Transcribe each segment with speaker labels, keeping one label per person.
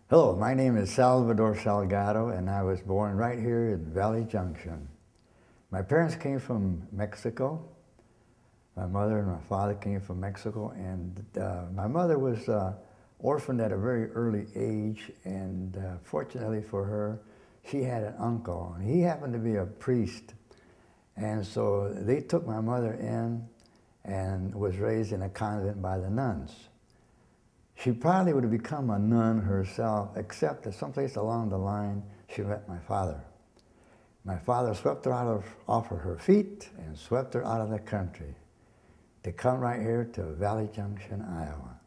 Speaker 1: Hello, my name is Salvador Salgado, and I was born right here in Valley Junction. My parents came from Mexico. My mother and my father came from Mexico, and my mother was orphaned at a very early age, and fortunately for her, she had an uncle, and he happened to be a priest. And so they took my mother in and was raised in a convent by the nuns. She probably would have become a nun herself, except that someplace along the line, she met my father. My father swept her off of her feet and swept her out of the country to come right here to Valley Junction, Iowa.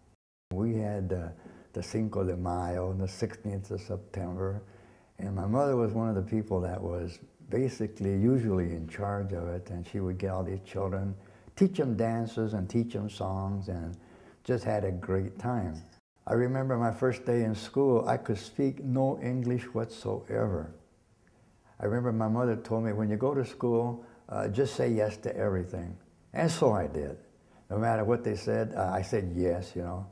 Speaker 1: We had the Cinco de Mayo on the 16th of September, and my mother was one of the people that was basically usually in charge of it, and she would get all these children, teach them dances and teach them songs, and just had a great time. I remember my first day in school, I could speak no English whatsoever. I remember my mother told me, when you go to school, just say yes to everything. And so I did. No matter what they said, I said yes, you know.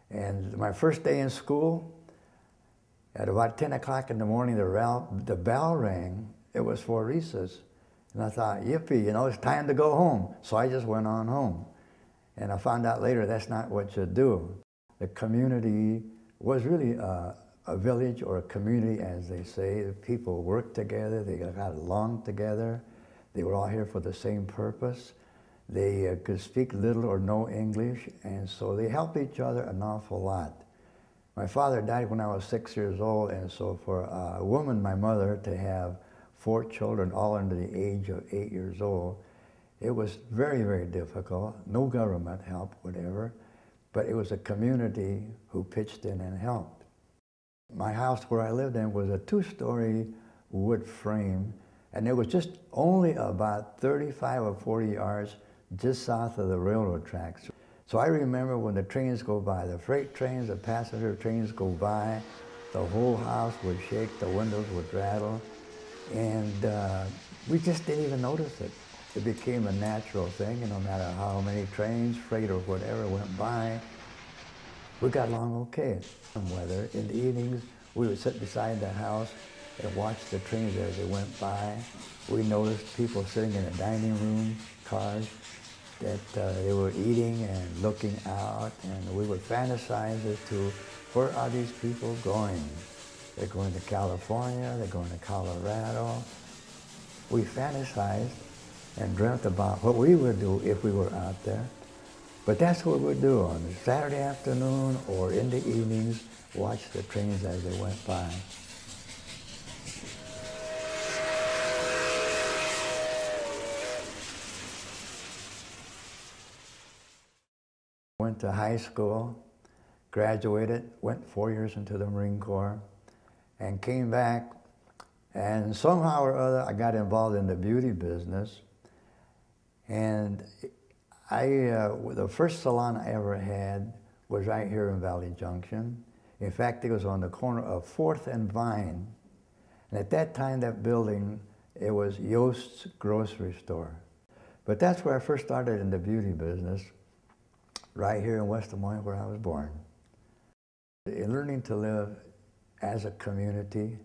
Speaker 1: And my first day in school, at about 10 o'clock in the morning, the bell rang. It was for recess. And I thought, yippee, you know, it's time to go home. So I just went on home. And I found out later that's not what you do. The community was really a village or a community, as they say. The people worked together, they got along together. They were all here for the same purpose. They could speak little or no English, and so they helped each other an awful lot. My father died when I was 6 years old, and so for a woman, my mother, to have 4 children, all under the age of 8 years old, it was very, very difficult. No government help, whatever, but it was a community who pitched in and helped. My house where I lived in was a 2-story wood frame, and it was just only about 35 or 40 yards just south of the railroad tracks. So I remember when the trains go by, the freight trains, the passenger trains go by, the whole house would shake, the windows would rattle, and we just didn't even notice it. It became a natural thing, and no matter how many trains, freight or whatever went by, we got along okay. Weather, in the evenings, we would sit beside the house and watch the trains as they went by. We noticed people sitting in the dining room, cars, that they were eating and looking out, and we would fantasize as to where are these people going? They're going to California, they're going to Colorado. We fantasized and dreamt about what we would do if we were out there. But that's what we would do on a Saturday afternoon or in the evenings, watch the trains as they went by. Went to high school, graduated, went 4 years into the Marine Corps, and came back, and somehow or other I got involved in the beauty business. And the first salon I ever had was right here in Valley Junction. In fact, it was on the corner of 4th and Vine. And at that time, that building, it was Yost's grocery store. But that's where I first started in the beauty business, right here in West Des Moines, where I was born. In learning to live as a community,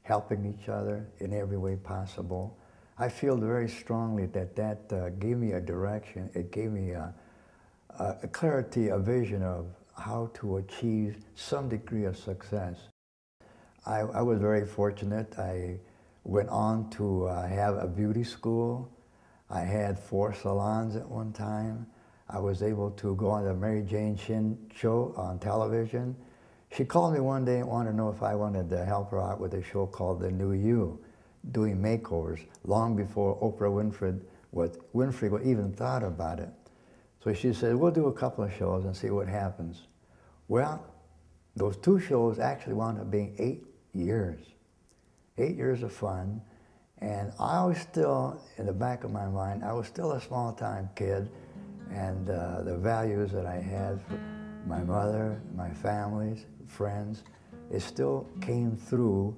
Speaker 1: helping each other in every way possible, I feel very strongly that that gave me a direction. It gave me a clarity, a vision of how to achieve some degree of success. I was very fortunate. I went on to have a beauty school. I had 4 salons at one time. I was able to go on the Mary Jane Shin show on television. She called me one day and wanted to know if I wanted to help her out with a show called The New You, doing makeovers long before Oprah Winfrey even thought about it. So she said, we'll do a couple of shows and see what happens. Well, those 2 shows actually wound up being 8 years. 8 years of fun. And I was still, in the back of my mind, I was still a small-time kid, and the values that I had for my mother, my families, friends, it still came through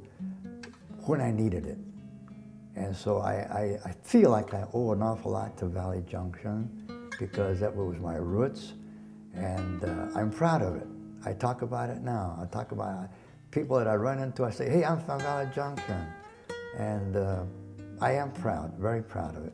Speaker 1: when I needed it. And so I feel like I owe an awful lot to Valley Junction because that was my roots, and I'm proud of it. I talk about it now. I talk about people that I run into, I say, hey, I'm from Valley Junction. And I am proud, very proud of it.